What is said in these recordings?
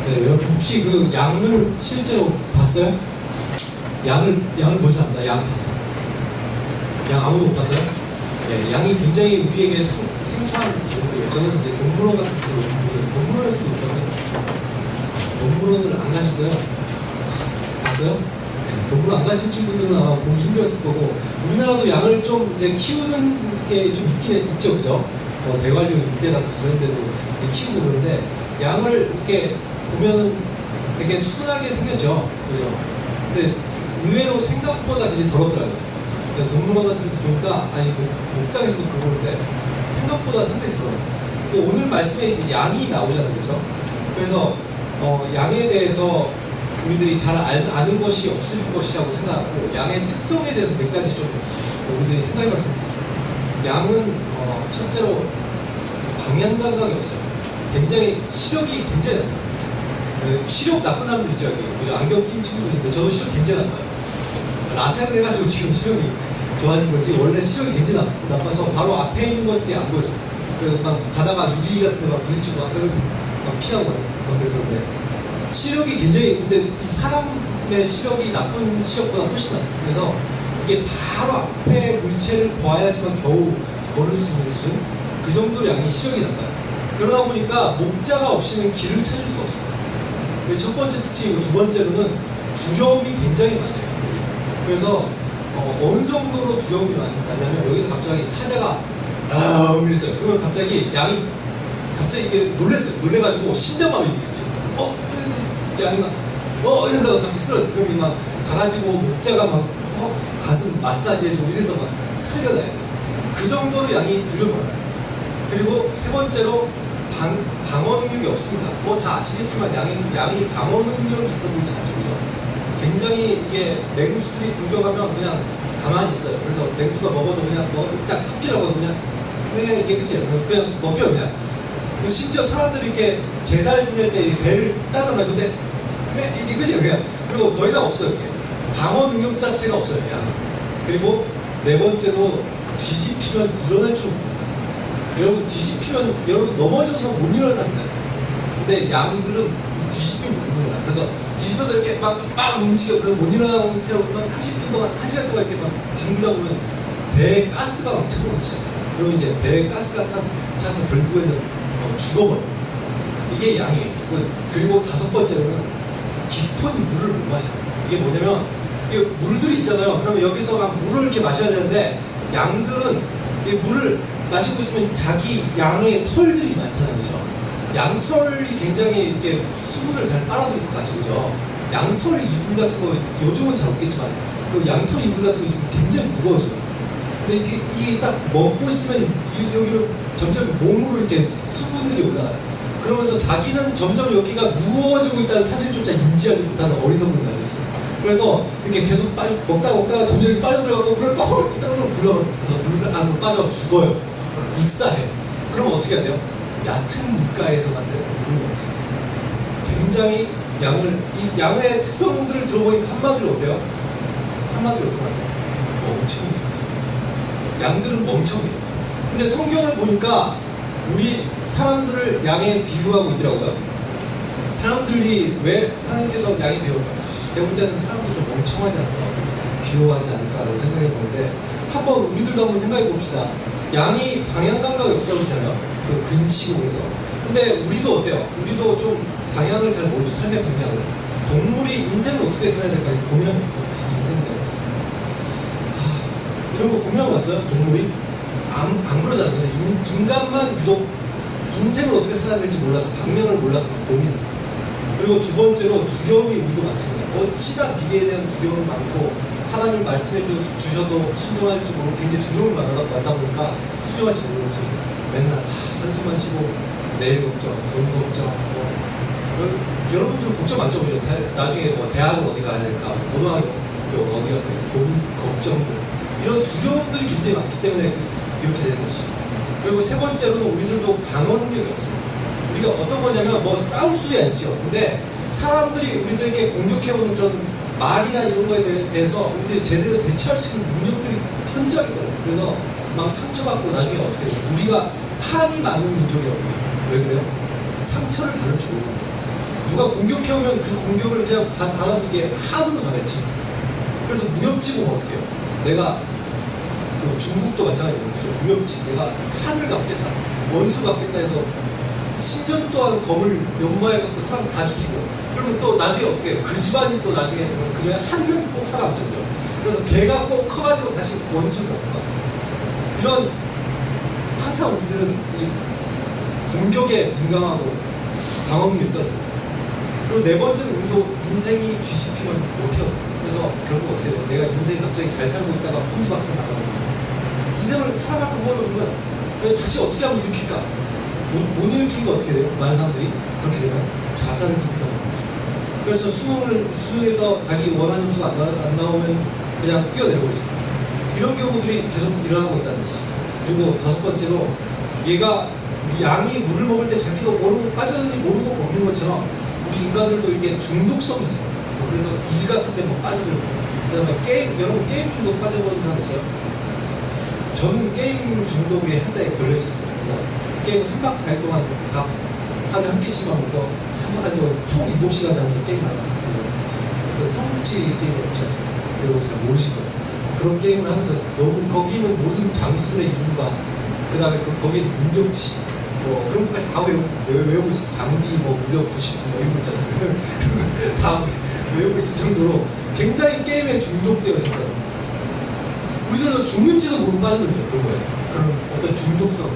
네, 여러분 혹시 그 양을 실제로 봤어요? 양을 보지 않나? 양 아무도 못 봤어요? 네, 양이 굉장히 우리에게 생소한 동물이에요. 저는 이제 동물원 같은 데서 동물원에서도 못 봤어요. 동물원을 안 가셨어요? 봤어요? 네, 동물원 안 가신 친구들은 아마 보기 힘들었을 거고, 우리나라도 양을 좀 이제 키우는 게 좀 있긴 있죠, 그죠? 대관령 이때나 그런 데도 키우고 그러는데, 양을 이렇게 보면은 되게 순하게 생겼죠, 그죠? 근데 의외로 생각보다 되게 더럽더라고요. 동물원 같은 데서 보니까, 아니 목장에서도 보는데 생각보다 상당히 더러워요. 오늘 말씀에 이제 양이 나오잖아요, 그죠? 그래서 양에 대해서 우리들이 잘 아는 것이 없을 것이라고 생각하고, 양의 특성에 대해서 몇 가지 좀 우리들이 생각해 봤으면 좋겠어요. 양은 첫째로 방향 감각이 없어요. 굉장히 시력이 굉장히 나빠요. 시력 나쁜 사람들 있죠, 여기. 그죠? 안경 낀 친구들 있는데 저도 시력 굉장히 나빠요. 라섹을 해가지고 지금 시력이 좋아진 거지, 원래 시력이 굉장히 나빠서 바로 앞에 있는 것들이 안 보였어요. 그래서 막 가다가 유리 같은 데 막 부딪히고 막 피하고 막 그랬었는데, 시력이 굉장히, 근데 이 사람의 시력이 나쁜 시력보다 훨씬 나아요. 그래서 이게 바로 앞에 물체를 보아야지만 겨우 걸을 수 있는 수준? 그 정도로 양이 시력이 나빠요. 그러다 보니까 목자가 없이는 길을 찾을 수가 없어요. 첫 번째 특징이고, 두 번째로는 두려움이 굉장히 많아요. 그래서 어느 정도로 두려움이 많냐면, 여기서 갑자기 사자가 이랬어요. 그러면 갑자기 양이 갑자기 이게 놀래가지고 심장마비 일으켰어요. 양이 막 이러다가 갑자기 쓰러져. 그러면 막 가가지고 목자가 막 가슴 마사지 해주고 이래서 막 살려놔야 돼. 그 정도로 양이 두려움이 많아요. 그리고 세 번째로 방어 능력이 없습니다. 뭐 다 아시겠지만 양이 방어 능력이 있어 보이지 않죠, 그죠? 굉장히 이게 맹수들이 공격하면 그냥 가만히 있어요. 그래서 맹수가 먹어도 그냥 딱 삽질하고 그냥 이게 끝이에요. 그냥 먹겨 그냥. 심지어 사람들이 이렇게 제사를 지낼 때 배를 따잖아요. 근데 이게 끝이에요, 그냥. 그리고 더 이상 없어요, 이게. 방어 능력 자체가 없어요, 양이. 그리고 네 번째로 뒤집히면 일어날 줄 모릅니다. 여러분 뒤집히면 여러분 넘어져서 못 일어나는 사람이에요. 근데 양들은 뒤집히면 못 일어나요. 그래서 뒤집혀서 이렇게 막 움직여. 그래서 못 일어나는 채로 막 30분 동안, 1시간 동안 이렇게 막 뒹굴다 보면 배에 가스가 막 차고 시작해요. 그러면 이제 배에 가스가 차서 결국에는 죽어버려요. 이게 양이에요. 그리고 다섯 번째로는 깊은 물을 못 마셔요. 이게 뭐냐면, 이게 물들이 있잖아요. 그러면 여기서 막 물을 이렇게 마셔야 되는데, 양들은 이 물을 마시고 있으면 자기 양의 털들이 많잖아요, 그죠? 양털이 굉장히 이렇게 수분을 잘 빨아들일 것 같죠, 그죠? 양털 이불 같은 거 요즘은 잘 없겠지만, 그 양털 이불 같은 거 있으면 굉장히 무거워져요. 근데 이게 딱 먹고 있으면 여기로 점점 몸으로 이렇게 수분들이 올라가요. 그러면서 자기는 점점 여기가 무거워지고 있다는 사실조차 인지하지 못하는 어리석음을 가지고 있어요. 그래서 이렇게 계속 먹다가 점점 빠져들어가고 물을 빡 불러서 물 안으로 빠져 죽어요. 익사해요. 그럼 어떻게 해야 돼요? 얕은 물가에서 만든 물을 먹을 수 있어요. 굉장히 이 양의 특성들을 들어보니까 한마디로 어때요? 한마디로 어떤 것 같아요? 멍청이에요. 양들은 멍청이에요. 근데 성경을 보니까 우리 사람들을 양에 비유하고 있더라고요. 사람들이 왜 하나님께서 양이 비유할까? 제가 볼 때는 사람들이 좀 멍청하지 않아서 비유하지 않을까라고 생각해 보는데, 한번 우리들도 한번 생각해 봅시다. 양이 방향 감각이 없다고 했잖아요. 그 근시공에서. 근데 우리도 어때요? 우리도 좀 방향을 잘 모르죠. 삶의 방향을. 동물이 인생을 어떻게 살아야 될까 고민하고 있어요. 인생을 어떻게 살아야 될까? 이런 거 고민하고 왔어요? 동물이? 안 그러잖아요. 근데 인간만 유독 인생을 어떻게 살아야 될지 몰라서, 방향을 몰라서 고민. 그리고 두 번째로 두려움이 우리도 많습니다. 어찌나 미래에 대한 두려움이 많고, 하나님 말씀해 주셔도 순종할지 모르고 굉장히 두려움이 많다 보니까 순종할지 모르지. 맨날 한숨만 쉬고 내일 걱정, 돈 걱정, 여러분들 걱정 많죠, 그죠? 나중에 대학을 어디 가야 될까, 고등학교 어디 가야 될까, 고민, 걱정들, 이런 두려움들이 굉장히 많기 때문에 이렇게 되는 것이죠. 그리고 세 번째로는 우리들도 방어 능력이 없습니다. 우리가 어떤 거냐면 싸울 수야 있죠. 근데 사람들이 우리들에게 공격해오는 그런 말이나 이런 거에 대해서 우리들이 제대로 대처할 수 있는 능력들이 현저하게 떨어져요. 그래서 막 상처받고 나중에 어떻게 돼요? 우리가 한이 많은 민족이라고 해요. 왜 그래요? 상처를 다룰 줄 모르는 거예요. 누가 공격해오면 그 공격을 그냥 받아들이게 한으로 당했지. 그래서 무협지공 어떻게 해요? 내가 그 중국도 마찬가지로 그죠? 무협지 내가 한을 갚겠다, 원수 갚겠다 해서 10년 동안 검을 연마해갖고 사람 다 죽이고, 그러면 또 나중에 어떻게 해요? 그 집안이 또 나중에 그 중에 한 명이 꼭 살아남죠. 그래서 걔가 꼭 커가지고 다시 원수를 갚고, 이런 항상 우리들은 이 공격에 민감하고 방어능력이 떨어져요. 그리고 네 번째는 우리도 인생이 뒤집히면 못해요. 그래서 결국 어떻게 돼요? 내가 인생이 갑자기 잘 살고 있다가 풍지박산 나가는 거예요. 인생을 살아갈 방법이 없는 거야. 왜 다시 어떻게 하면 일으킬까? 못 일으키니까 어떻게 돼요? 많은 사람들이 그렇게 되면 자살을 선택하는 거죠. 그래서 수능에서 자기 원하는 점수가 안 나오면 그냥 뛰어내려버리죠. 이런 경우들이 계속 일어나고 있다는 것이죠. 그리고 다섯 번째로, 얘가 양이 물을 먹을 때 자기도 모르고 빠졌는지 모르고 먹는 것처럼 우리 인간들도 이렇게 중독성이 있어요. 그래서 일 같은 데 뭐 빠져들고, 그 다음에 게임, 여러분 게임 중독 빠져버린 사람 있어요? 저는 게임 중독에 한 달에 걸려 있었어요. 그래서 게임 3박 4일 동안 밥 하루에 한 끼씩만 먹고 3박 4일 동안 총 7시간 자면서 게임 나가고, 어떤 삼국지 게임을 혹시 아세요? 여러분 잘 모르실 거예요. 그런 게임을 하면서 너무 거기 있는 모든 장수들의 이름과 그 다음에 거기에 있는 능력치 뭐 그런 것까지 다 외우고 있었어요. 장비 뭐 무력 99 뭐 이런 거 있잖아요. 다 외우고 있을 정도로 굉장히 게임에 중독되어 있었거든요. 우리들도 죽는지도 모르고 빠져들죠. 그런 거예요. 그런 어떤 중독성.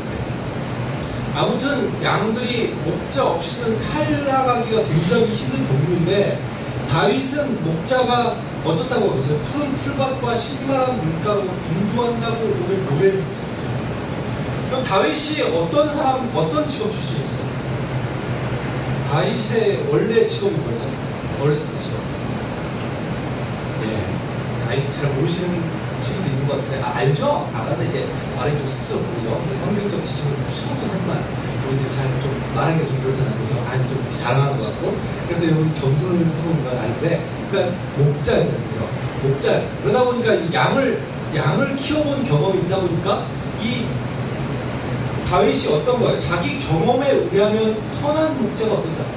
아무튼 양들이 목자 없이는 살아가기가 굉장히 힘든 동물인데, 다윗은 목자가 어떻다고 하겠어요? 푸른 풀밭과 신만한 물가로 분주한다고 오늘 노래를 하고 있습니다. 그럼 다윗이 어떤 사람, 어떤 직업 출신이었어요? 다윗의 원래 직업이 뭐였죠? 어렸을 때 직업. 네, 다윗이 잘 모르시는 친구도 있는 것 같은데, 알죠? 알았는데 이제 말하기 좀 쑥스럽고, 그죠? 근데 성경적 지식은 충분하지만 우리들이 잘 좀 말하기가 좀 그렇잖아요. 그죠? 좀 자랑하는 것 같고. 그래서 여러분 겸손을 하고 있는 건 아닌데, 그러니까 목자였잖아요. 그죠? 목자였어요. 그러다 보니까 이 양을 키워본 경험이 있다 보니까 이 다윗이 어떤 거예요? 자기 경험에 의하면 선한 목자가 어떤지 알아요?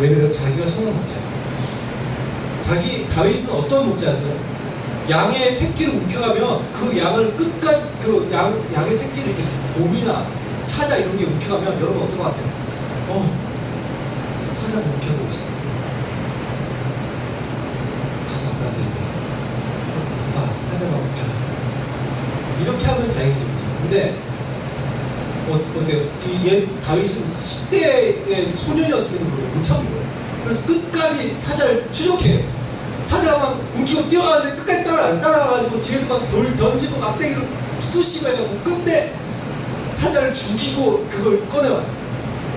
왜 그래요? 자기가 선한 목자예요. 다윗은 어떤 목자였어요? 양의 새끼를 움켜가면 그 양을 끝까지 양의 새끼를 이렇게 곰이나 사자 이런 게 움켜가면 여러분 어떨 것 같아요? 사자가 움켜가고 있어. 가서 아빠한테 얘기해. 아빠, 사자가 움켜갔어. 이렇게 하면 다행이죠. 근데 어때요? 다윗은 10대의 소년이었으면 못 참은 거예요. 그래서 끝까지 사자를 추적해요. 사자가 막 움키고 뛰어가는데 끝까지 따라가가지고 뒤에서 막 돌 던지고 막대기로 쑤시고 해가지고 끝내 사자를 죽이고 그걸 꺼내와요.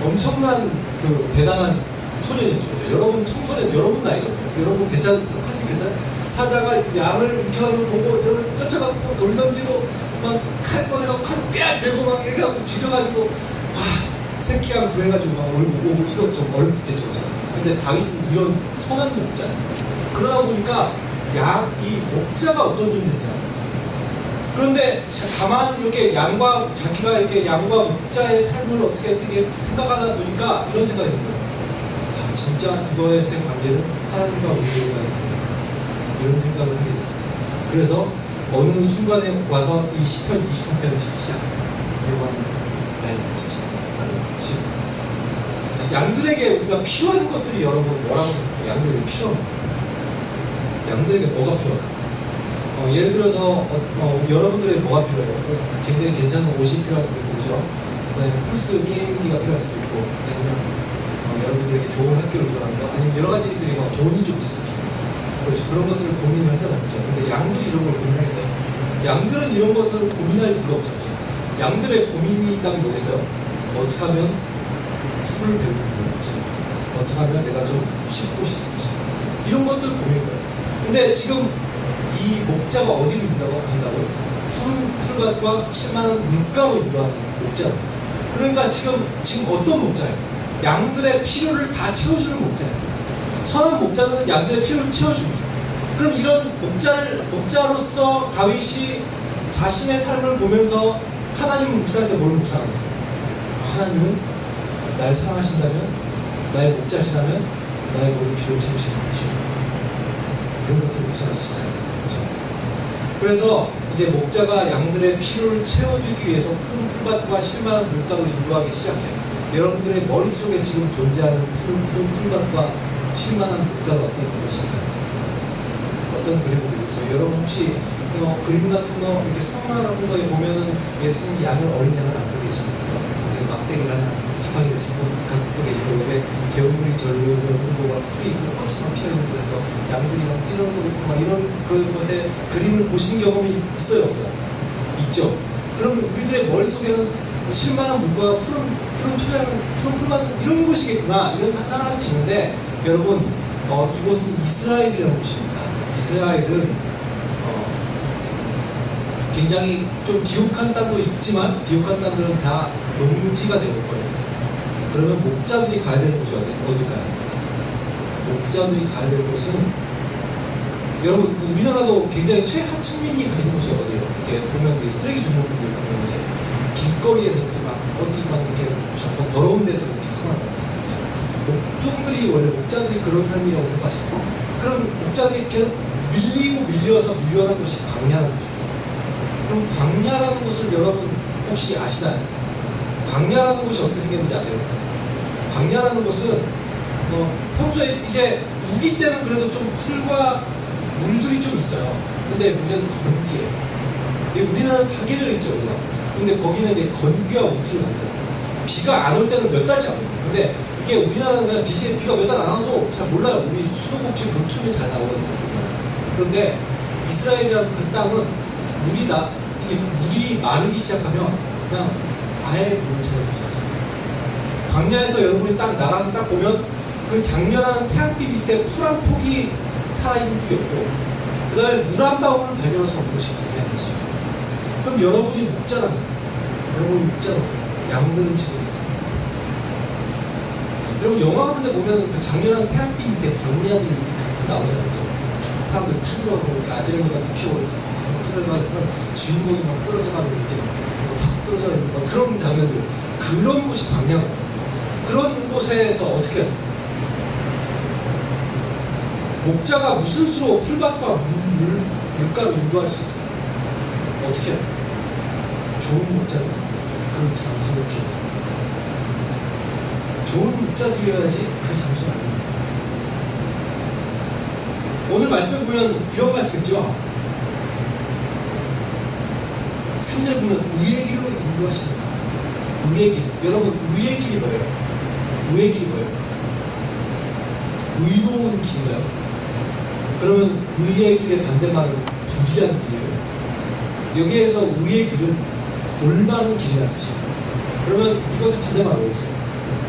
엄청난 그 대단한 소년이죠. 여러분 청소년, 여러분 나이거든요. 여러분 할 수 있겠어요? 사자가 양을 움켜가는 걸 보고 여러분 쫓아가고 돌 던지고 막 칼 꺼내가고 칼 뼈 들고 막 이렇게 하고 죽여가지고 새끼양 구해가지고 막 오고 이거 좀 어렵겠죠. 근데 다윗은 이런 선한 목자였어요. 그러다 보니까 이 목자가 어떤 존재냐. 그런데 가만히 이렇게 자기가 이렇게 양과 목자의 삶을 어떻게 생각하다 보니까 이런 생각이 든 거예요. 진짜 이거의 관계는 하나님과 우리와의 관계다. 이런 생각을 하게 됐습니다. 그래서 어느 순간에 와서 이 시편 23편을 짓기 시작합니다. 여호와는 나의 목자시다. 라는 시. 양들에게 우리가 필요한 것들이 여러분 뭐라고 생각해요? 양들에게 필요한 것. 양들에게 뭐가 필요할까? 예를 들어서 여러분들에게 뭐가 필요해요? 굉장히 괜찮은 옷이 필요할 수도 있고, 그죠? 그다음에 플스 게임기가 필요할 수도 있고, 아니면 여러분들에게 좋은 학교를 들어가는 거, 아니면 여러 가지들이 돈이 좀 있을 수도 있고, 그렇죠? 그런 것들을 고민을 하잖아요, 그죠? 근데 양들이 이런 걸 고민했어요. 양들은 이런 것들을 고민할 이유가 없죠. 양들의 고민이 있다면 뭐겠어요? 어떻게 하면 풀을 배우는 거지? 어떻게 하면 내가 좀 쉴 곳이 있을 것인가? 이런 것들을 고민할 거예요. 근데 지금 이 목자가 어디로 인도한다고요? 푸른 풀밭과 실만한 물가로 인도하는 목자예요. 그러니까 지금 어떤 목자예요? 양들의 필요를 다 채워주는 목자예요. 선한 목자는 양들의 필요를 채워줍니다. 그럼 이런 목자로서 다윗이 자신의 삶을 보면서 하나님을 묵상할 때 뭘 묵상하겠어요? 하나님은 날 사랑하신다면 나의 목자시라면 나의 모든 필요를 채우시는 분이시오. 이런 것들을 묵상할 수 있지 않겠어요? 그렇죠? 그래서 이제 목자가 양들의 필요를 채워주기 위해서 푸른 풀밭과 실만한 물가로 인도하기 시작해요. 여러분들의 머릿속에 지금 존재하는 푸른 풀밭과 실만한 물가가 어떤 것인가요? 어떤 그림을 그리고서 여러분 혹시 그림 같은 거 이렇게 성화 같은 거에 보면은 예수님 양을 어린 양을 안고 계시면서 막대기를 하나 지팡이를 갖고 계시고 옆에 개울물이 절로 흐르고 막 풀이 있고 꽃이 막 피어있는 곳에서 양들이 막 뛰어오고 있고 막 이런 것에 그림을 보신 경험이 있어요 없어요? 있죠? 그러면 우리들의 머릿속에는 실만한 물가와 푸른 풀밭은 이런 곳이겠구나 이런 상상을 할 수 있는데 여러분 이곳은 이스라엘이라는 곳입니다. 이스라엘은 굉장히 좀 비옥한 땅도 있지만 비옥한 땅들은 다 농지가 되어 버렸어요. 그러면 목자들이 가야 되는 곳이 어딜까요? 목자들이 가야 될 곳은 여러분 우리나라도 굉장히 최하층민이 가 있는 곳이 어디예요? 이렇게 보면 쓰레기 주문분들 보면 이제 길거리에서 이렇게 막 어디 막 이렇게 더러운 데서 이렇게 생활하는 거죠. 목동들이 원래 목자들이 그런 삶이라고 생각하시고 그럼 목자들이 계속 밀려서 밀려난 곳이 광야라는 곳이었어요. 그럼 광야라는 곳을 여러분 혹시 아시나요? 광야라는 곳이 어떻게 생겼는지 아세요? 광야라는 곳은 평소에 이제 우기 때는 그래도 좀 풀과 물들이 좀 있어요. 근데 문제는 건기예요. 우리나라는 사계절이 있죠. 그래서. 근데 거기는 이제 건기와 우기를 만들어요. 비가 안 올 때는 몇 달째 안 옵니다. 근데 이게 우리나라는 그냥 비가 몇 달 안 와도 잘 몰라요. 우리 수도꼭지 물 틀면 잘 나오거든요. 그런데 이스라엘이라는 그 땅은 이게 물이 마르기 시작하면 그냥 아예 물을 찾아볼 수 없어요. 광야에서 여러분이 딱 나가서 딱 보면 그 장렬한 태양빛 밑에 풀 한 폭이 살아있는 풀이 없고 그 다음에 물 한 방울을 발견할 수 없는 것이 광야이죠. 그럼 여러분이 목자랍니다. 여러분이 목자랍니다. 양들은 지고 있어요. 여러분 영화 같은 데 보면 그 장렬한 태양빛 밑에 광야들이 가끔 나오잖아요. 사람들 타들어가고 이렇게 아제르가 좀 피워오면서 쓰러져가면서 주인공이 막 쓰러져가면서 이렇게 탁 쓰러져 있는 막 그런 장면들 그런 곳이 광야 그런 곳에서 어떻게 해요? 목자가 무슨 수로 풀밭과 물가로 인도할 수 있을까요? 어떻게 해요? 좋은 목자는 그 장소를 기억 좋은 목자들이어야지 그 장소를 압니다. 오늘 말씀을 보면 이런 말씀 있죠? 3절에 보면 의의 길로 인도하시는 거예요. 의의 길. 여러분 의의 길이 뭐예요? 의의 길이 뭐예요? 의로운 길인가요? 그러면 의의 길의 반대말은 부지한 길이에요. 여기에서 의의 길은 올바른 길이라는 뜻이에요. 그러면 이것의 반대말은 뭐겠어요?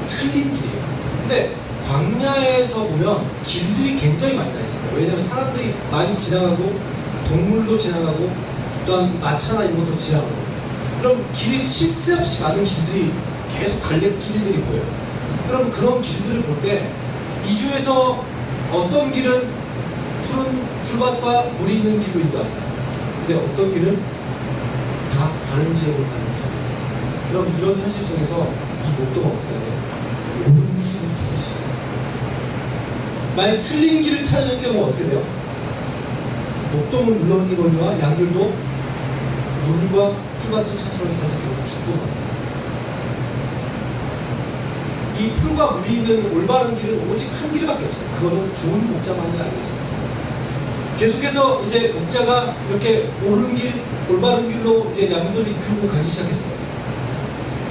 틀린 길이에요. 근데 광야에서 보면 길들이 굉장히 많이 나 있습니다. 왜냐하면 사람들이 많이 지나가고 동물도 지나가고 또한 마차나 이런 것도 지나가고 그럼 길이 쉴 새 없이 많은 길들이 계속 갈래길들이 보여요. 그럼 그런 길들을 볼 때 이 중에서 어떤 길은 푸른 풀밭과 물이 있는 길로 인도합니다. 근데 어떤 길은 다 다른 지역으로 가는 길. 그럼 이런 현실 속에서 이 목동은 어떻게 해야 돼요? 옳은 길을 찾을 수 있습니다. 만약 틀린 길을 찾을 경우 어떻게 돼요? 목동은 물론이거니와 양들도 물과 풀밭을 찾으러 못해서 결국 죽고 갑니다. 이 풀과 물이 있는 올바른 길은 오직 한 길밖에 없어요. 그거는 좋은 목자만이 알고 있어요. 계속해서 이제 목자가 이렇게 옳은 길, 올바른 길로 이제 양들을 이끌고 가기 시작했어요.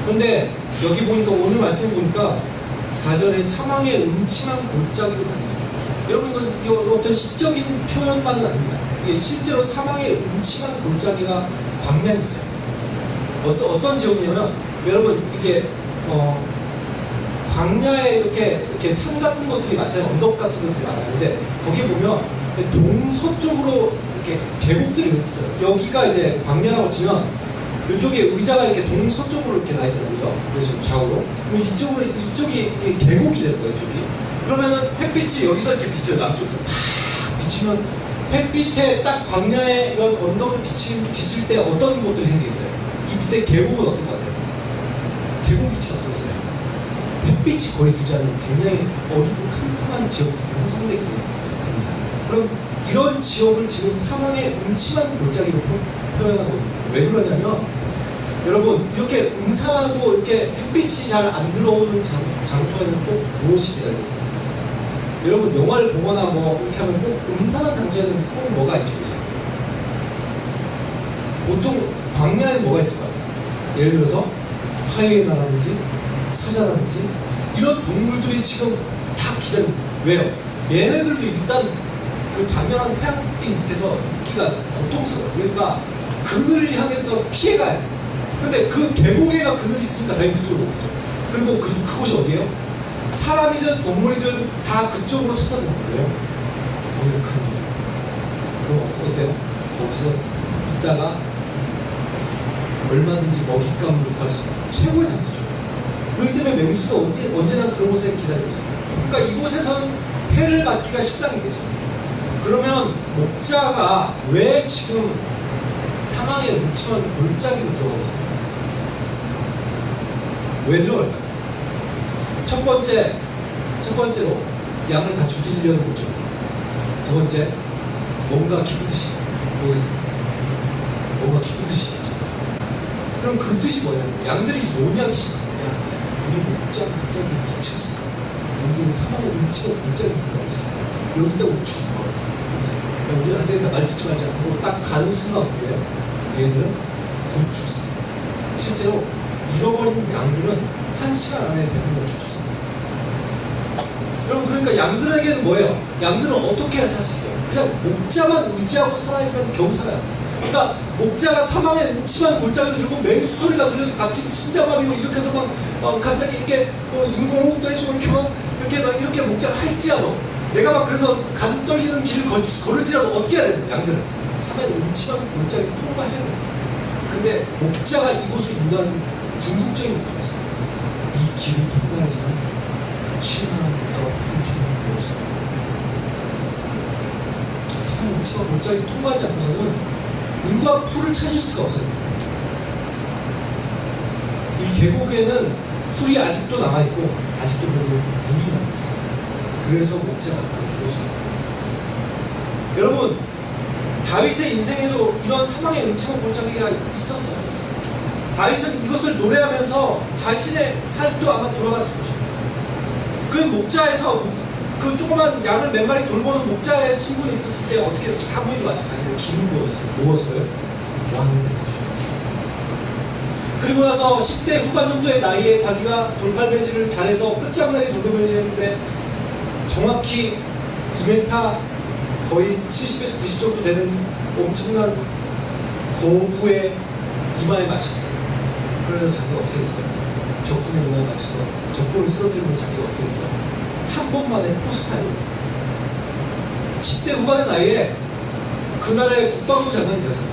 그런데 여기 보니까 오늘 말씀을 보니까 4절에 사망의 음침한 골짜기로 다닙니다. 여러분 이건 어떤 시적인 표현만은 아닙니다. 이게 실제로 사망의 음침한 골짜기가 광야에 있어요. 어떤 지역이냐면 여러분 이게 광야에 이렇게 산 같은 것들이 많잖아요. 언덕 같은 것들이 많았는데 거기 보면 동서쪽으로 이렇게 계곡들이 있어요. 여기가 이제 광야라고 치면 이쪽에 의자가 이렇게 동서쪽으로 이렇게 나 있잖아요. 그죠? 그래서 좌우로. 그럼 이쪽이 계곡이 되는 거예요. 이쪽이. 그러면은 햇빛이 여기서 이렇게 비쳐요. 남쪽에서 팍 비치면 햇빛에 딱 광야에 이런 언덕을 비칠 때 어떤 곳들이 생기겠어요? 이때 계곡은 어떤 것 같아요? 계곡 위치는 어떻겠어요? 햇빛이 거의 들지 않는 굉장히 어둡고 캄캄한 지역들이 형성되게 됩니다. 그럼 이런 지역을 지금 사망의 음침한 골짜기로 표현하거든요. 왜 그러냐면 여러분 이렇게 음산하고 이렇게 햇빛이 잘 안 들어오는 장소에는 꼭 무엇이 기다리고 있어요? 여러분 영화를 보거나 뭐 이렇게 하면 꼭 음산한 장소에는 꼭 뭐가 있죠, 그죠? 보통 광야에 뭐가 있을 것 같아요? 예를 들어서 하이에나라든지 사자라든지 이런 동물들이 지금 다 기다립니다. 왜요? 얘네들도 일단 그 장렬한 태양빛 밑에서 있기가 고통스러워요. 그러니까 그늘을 향해서 피해가야 돼요. 근데 그 계곡에가 그늘이 있으니까 당연히 그쪽으로 오겠죠. 그리고 그곳이 어디예요? 사람이든 동물이든 다 그쪽으로 찾아드는 거예요. 거기가 그늘이. 그럼 어때요? 거기서 있다가 얼마든지 먹잇감으로 갈 수 있는 최고의 장소죠. 그렇기 때문에 맹수도 언제나 그곳에 기다리고 있어요. 그러니까 이곳에서는 해를 받기가 십상이 되죠. 그러면 목자가 왜 지금 사망의 음침한 골짜기로 들어가고 있어요? 왜 들어갈까요? 첫 번째로 양을 다 죽이려는 목적. 두 번째, 뭔가 기쁜 뜻이 뭐겠어요? 뭔가 기쁜 뜻이 있죠. 그럼 그 뜻이 뭐냐면 양들이 논의하기 시작합니다. 우리 목자가 갑자기 미쳤어. 우리는 사망의 음침한 골짜기로 들어가고 있어. 여기다 우리 죽을 것 같아. 우리는 안 되니까 말 듣지 말자 하고 딱 가는 순간 어떻게 해요? 얘들은 곧 죽습니다. 실제로 잃어버린 양들은 1시간 안에 대부분 다 죽습니다. 여러분 그러니까 양들에게는 뭐예요? 양들은 어떻게 살 수 있어요? 그냥 목자만 의지하고 살아야지만 겨우 살아요. 그러니까 목자가 사망의 음침한 골짜기를 들고 맹수 소리가 들려서 같이 심장마비고 이렇게 해서 막 갑자기 이렇게 인공호흡도 해주고 이렇게 목자가 할지라도 내가 막 그래서 가슴 떨리는 길을 걸을지라도 어떻게 해야 돼요? 양들은 사망의 음침한 골짜기를 통과해야 돼요. 근데 목자가 이곳을 인도하는 궁극적인 목표가 있어요. 이 길을 통과하지만 실망한 물가와 풍족한 무엇을 사망의 음침한 골짜기를 통과하지 않고서는 물과 풀을 찾을 수가 없어요. 이 계곡에는 풀이 아직도 남아있고 아직도 물이 남아있어요. 그래서 목자가 바로 이곳을 여러분 다윗의 인생에도 이런 사망의 음침한 골짜기가 있었어요. 다윗은 이것을 노래하면서 자신의 삶도 아마 돌아봤을 것입니다. 그 목자에서 그 조그만 양을 몇 마리 돌보는 목자의 신분이 있었을 때 어떻게 해서 사무엘이 와서 자기를 기름 부었어요? 왕이 된 것이죠. 그리고 나서 10대 후반 정도의 나이에 자기가 돌팔매질을 잘해서 끝장나게 돌팔매질했는데 정확히 2m 거의 70에서 90 정도 되는 엄청난 거구의 이마에 맞췄어요. 그래서 자기가 어떻게 됐어요? 적군의 이마에 맞춰서 적군을 쓰러뜨리면 자기가 어떻게 됐어요? 한 번만에 포스타를 했어요. 10대 후반의 나이에 그날의 국방부 장관이 되었어요.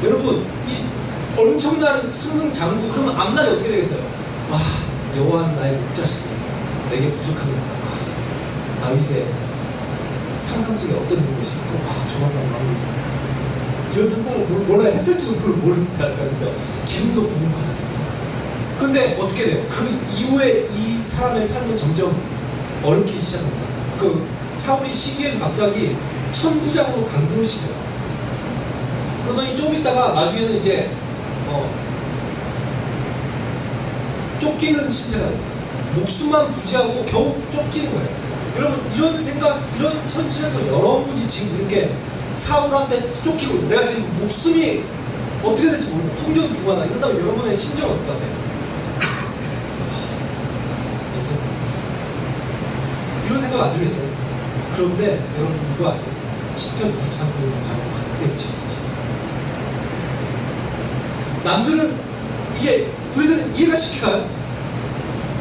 여러분 이 엄청난 승승장구 그러면 앞날이 어떻게 되겠어요? 와 여호와는 나의 목자시니 내게 부족함이없다. 다윗의 상상 속에 어떤 것이 있고 와 조만간 왕이 되지 않을까. 이런 상상을 몰라야 했을지도 모르지 않을까. 그죠? 기름도 부은 바람이고. 근데 어떻게 돼요? 그 이후에 이 사람의 삶은 점점 어렵기 시작합니다. 그 사울이 시기에서 갑자기 천부장으로 강등을 시켜요. 그러더니 좀 있다가 나중에는 이제 쫓기는 신세가 됩니다. 목숨만 부지하고 겨우 쫓기는 거예요. 여러분 이런 생각, 이런 현실에서 여러분이 지금 이렇게 사울한테 쫓기고 있고 내가 지금 목숨이 어떻게 될지 모르고 풍전 구하나 이런다면 여러분의 심정은 어떨 것 같아요? 인생 이런 생각 안 들겠어요? 그런데 여러분 이거 아세요? 10편 23편은 바로 그때 지어졌어요. 남들은 이게 우리들은 이해가 쉽게 가요?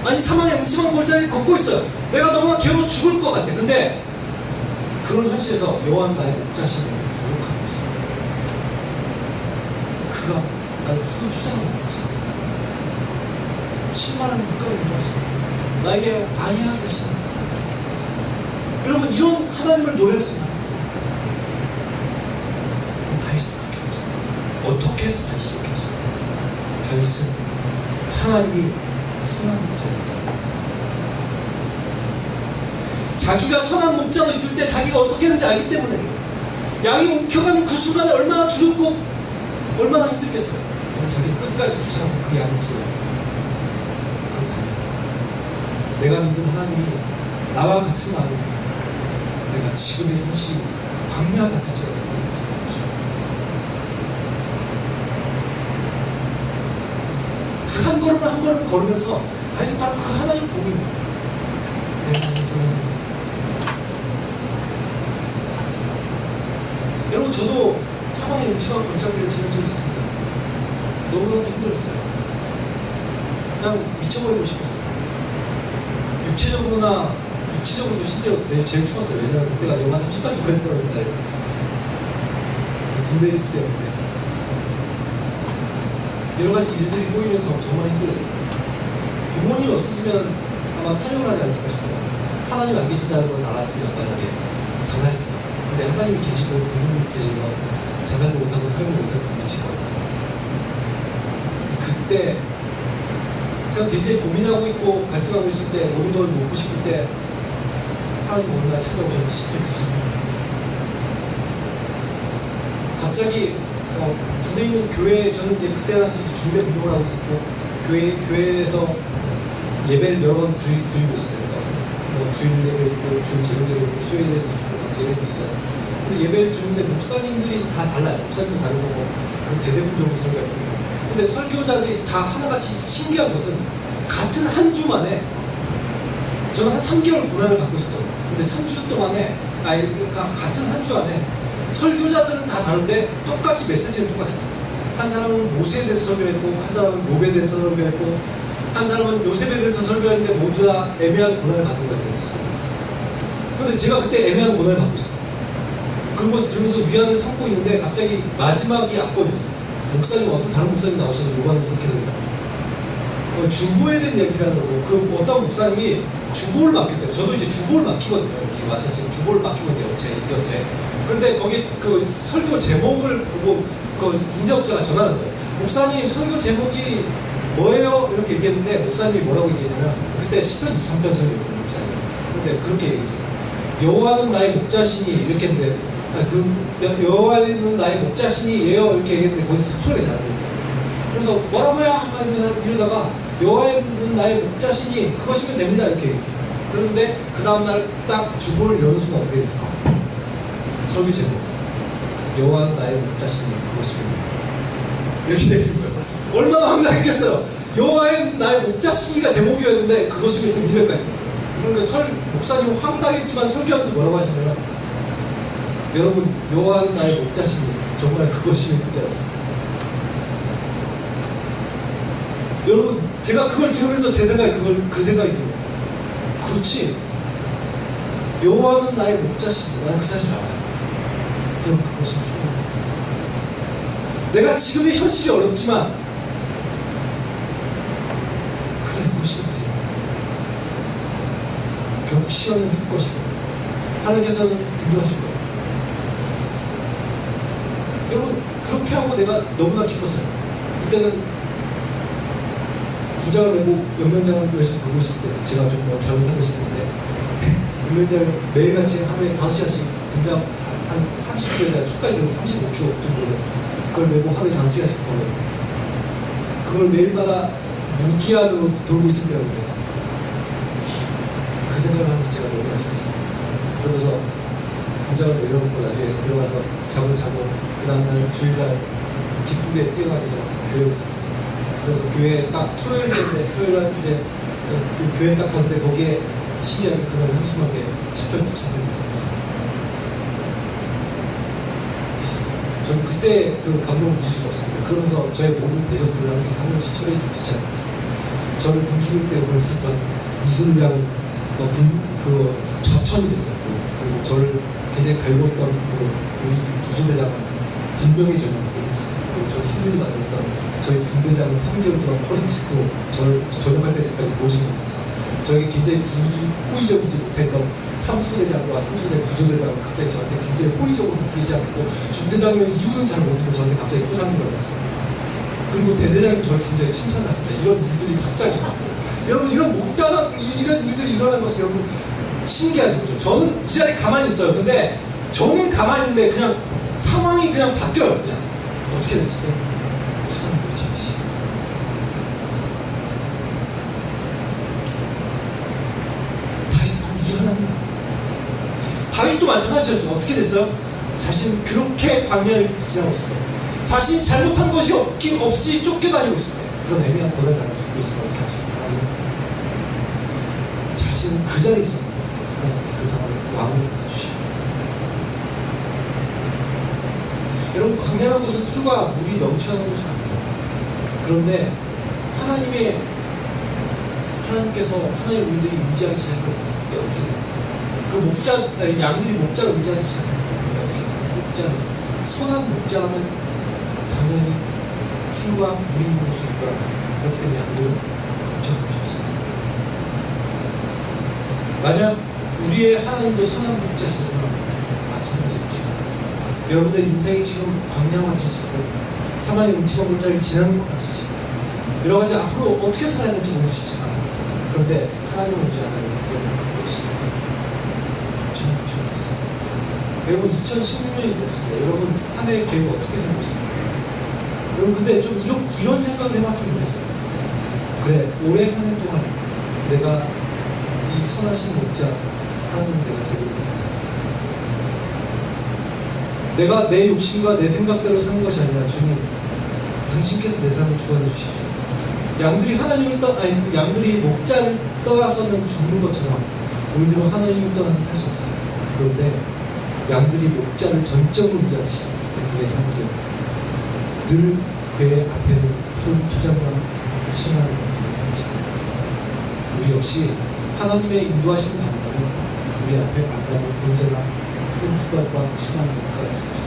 아니 사망의 음침한 골짜기를 걷고 있어요. 내가 너무나 괴로워 죽을 것 같아. 근데 그런 현실에서 여호와는 나의 목자시니 부룩한 것이다. 그가 나를 푸른 초장을 먹었어. 신만한 물감을 인도하시고 나에게 안위하게 하시니. 여러분 이런 하나님을 노래했습니다. 다윗은 그렇게 했어요. 어떻게 해서 다윗이 이렇게 했어요? 다윗은 하나님이 선한 목자입니다. 자기가 선한 목자로 있을 때 자기가 어떻게 하는지 알기 때문에 양이 옮겨가는 그 순간에 얼마나 두렵고 얼마나 힘들겠어요. 근데 자기는 끝까지 쫓아가서 그 양을 구해왔어요. 그렇다면 내가 믿는 하나님이 나와 같은 마음, 내가 지금의 현실이 광야 같을지라도 하나님께서 가르쳐 그 한 걸음 한 걸음 걸으면서 다시 바로 그 하나님 복입니다. 내 하나님 그 하나님. 여러분 저도 사망의 임체와 골짜기를 지난 적이 있습니다. 너무나도 힘들었어요. 그냥 미쳐버리고 싶었어요. 육체적으로도 진짜 제일 추웠어요. 왜냐하면 그때가 영하 38도까지 떨어진 날이었어요. 군대에 있을 때였는데 여러 가지 일들이 꼬이면서 정말 힘들었어요. 부모님이 없었으면 아마 탈영을 하지 않았을까 싶어요. 하나님 안 계신다는 걸 알았으면 만약에 자살했을 거예요. 근데 하나님이 계시고 부모님이 계셔서 자살도 못하고 탈영도 못하고 미칠 것 같았어요. 그때 제가 굉장히 고민하고 있고 갈등하고 있을 때 모든 걸 놓고 싶을 때 하나님 어느 날 찾아오셔서 시편 9,000편 말씀하셨어요. 갑자기 군에 있는 교회에 저는 이제 그때 당시 중대 부동을 하고 있었고 교회에서 예배를 여러 번 드리고 있어요. 그러니까 주일 예배 있고 주일 저녁 예배 있고 수요일 예배 있고 예배도 있잖아요. 근데 예배를 드리는데 목사님들이 다 달라요. 목사님도 다른 거고 그 대대분적으로 설교할 거니까. 근데 설교자들이 다 하나같이 신기한 것은 같은 한 주 만에 저는 한 3개월 고난을 받고 있었거든요. 근데 3주 동안에 같은 한 주 안에 설교자들은 다 다른데 똑같이 메시지는 똑같았어요. 한 사람은 모세에 대해서 설교했고 한 사람은 욥에 대해서 설교했고 한 사람은 요셉에 대해서 설교했는데 모두 다 애매한 고난을 받는 것에 대해서 설교했어요. 근데 제가 그때 애매한 고난을 받고 있어요. 그것을 들으면서 위안을 삼고 있는데 갑자기 마지막이 압권이었어요. 목사님, 어떤 다른 목사님 나오셔서 요반은 이렇게 설교해요. 주보에 대한 얘기를 하는 거고 그 어떤 목사님이 주보를 맡겼대요. 저도 이제 주보를 맡기거든요. 이렇게 와서 지금 주보를 맡기고 있는데 인쇄업체. 그런데 거기 그 설교 제목을 보고 그 인쇄업체가 전하는 거예요. 목사님 설교 제목이 뭐예요? 이렇게 얘기했는데 목사님이 뭐라고 얘기했냐면 그때 시편 23편 설교했거든요. 목사님. 근데 그렇게 얘기했어요. 여호와는 나의 목자시니 이렇게 했는데 여호와는 나의 목자시니예요 이렇게 얘기했는데 거기서 소리가 잘 안 들렸어요. 그래서 뭐라고요? 이러다가 여호와는 나의 목자시니 그것이면 됩니다 이렇게 얘기했어요. 그런데 그 다음날 딱 주보를 여는 순간 어떻게 됐을까? 설교 제목 여호와는 나의 목자시니 그것이면 됩니다 이렇게 되는 거예요. 얼마나 황당했겠어요. 여호와의 나의 목자시니가 제목이었는데 그것이면 됩니다까지. 그러니까 목사님 황당했지만 설교하면서 뭐라고 하시냐면 여러분 여호와는 나의 목자시니 정말 그것이면 되지 않습니까? 여러분 제가 그걸 들으면서 제 생각에 그 생각이 들어요. 그렇지 여호와는 나의 목자시니 나는 그 사실 알아요. 그럼 그것은 충분합니다. 내가 지금의 현실이 어렵지만 그래 보시면 되세요. 결국 시간은 흘 것이고 하나님께서는 인도하실 거예요. 여러분 그렇게 하고 내가 너무나 기뻤어요. 그때는 군장을 메고 연명장을 열심히 보고 있을 때 제가 좀 잘못하고 있었는데 연명장을 매일같이 하루에 5시간씩 군장 한 30km에다 초까지 들면 35km 정도를 그걸 메고 하루에 5시간씩 걸어요. 그걸 매일마다 무기한으로 돌고 있습니다. 그 생각을 하면서 제가 너무나 기뻤어요. 그러면서 군장을 내려놓고 나중에 들어가서 잠을 자고 그 다음날 주일날 기쁘게 뛰어가면서 교회를 갔어요. 그래서 교회에 딱 토요일인데 토요일날 이제 그 교회 딱 갔는데 거기에 신기하게 그날 한숨하게 시편 103편 있었거든요. 저는 그때 그 감동을 잊을 수 없습니다. 그러면서 저의 모든 대적들을 하나님께서 한 명씩 처리해 주시지 않았어요. 저를 군기교육 때 보냈었던 이순장은 저천이 됐어요. 그리고 저를 굉장히 갈궜던 우리 부소대장은 분명히 저를 보냈어요. 그리고 저를 힘들게 만들었던 저희 분대장은 3개월 동안 허리디스크로 저를 전역할 때까지 보지 못했어요. 저에게 굉장히 호의적이지 못했던 3수대장과 3수대 부소대장은 갑자기 저한테 굉장히 호의적으로 바뀌기 시작했고 중대장이면 이유는 잘 모르지만 저한테 갑자기 포상을 받았어요. 그리고 대대장님 저를 굉장히 칭찬하셨어요. 이런 일들이 갑자기 났어요. 여러분 이런 목다가 이런 일들이 일어나는 것을 여러분 신기하죠. 그죠? 저는 이 자리에 가만히 있어요. 근데 저는 가만히 있는데 그냥 상황이 그냥 바뀌어요. 그냥 어떻게 됐을까? 하나님 모지시 다윗은 이 하나님 다윗도 마찬가지였죠. 어떻게 됐어요? 자신 그렇게 광야를 지나고 있을 때 자신이 잘못한 것이 없이 쫓겨다니고 있을 때 그런 애매한 고난을 당할 수 있으면 어떻게 하죠? 하나님 자신은 그 자리에 있었는데 하나님께서 그 상황을 왕으로 바꿔주시고 여러분 광야라는 곳은 풀과 물이 넘쳐나는 곳은 아닙니다. 그런데 하나님께서 하나님의 우리들이 의지하기 시작했을 때 어떻게 돼요? 그 양들이 목자를 의지하기 시작했을 때 어떻게 돼요? 목자는 선한 목자라면 당연히 풀과 물이 있는 곳이니까 어떻게 되면 양들은 걱정하고 싶습니다. 만약 우리의 하나님도 선한 목자시면 마찬가지죠. 여러분들 인생이 지금 광야 같을 수 있고 사망의 음침한 골짜기를 지나는 것 같을 수 있고 여러 가지 앞으로 어떻게 살아야 될지 모를 수 있지만 그런데 하나님을 의지하는 어떻게 생각할 것이 걱정할 필요 없어요. 여러분 2016년이 됐습니다. 여러분 한 해의 계획 어떻게 생각하십니까? 여러분 근데 좀 이런 생각을 해봤으면 좋겠어요. 그래 올해 한 해 동안 내가 이 선하신 목자 하나님 내가 제대로 내가 내 욕심과 내 생각대로 사는 것이 아니라 주님 당신께서 내 삶을 주관해 주십시오. 양들이 목자를 떠나서는 죽는 것처럼 우리들은 하나님을 떠나서 살 수 없어요. 그런데 양들이 목자를 전적으로 의지하기 시작했을 때 그의 삶들 늘 그의 앞에는 푸른 초장과 심한 것들이 되었습니다. 우리 역시 하나님의 인도하심을 받는다면 우리 앞에 만나는 언제나 큰 후발과 심한 물가가 있습니다.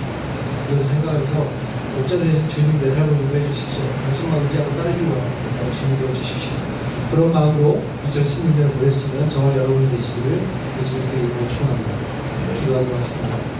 그래서 생각하면서 목자 대신 주님 내 삶을 인도해 주십시오. 당신만 의지하고 따르기를 원합니다. 주님 되어 주십시오. 그런 마음으로 2016년을 보냈으면 저와 여러분이 되시기를 예수 그리스도의 이름으로 축원합니다. 기도하도록 하겠습니다.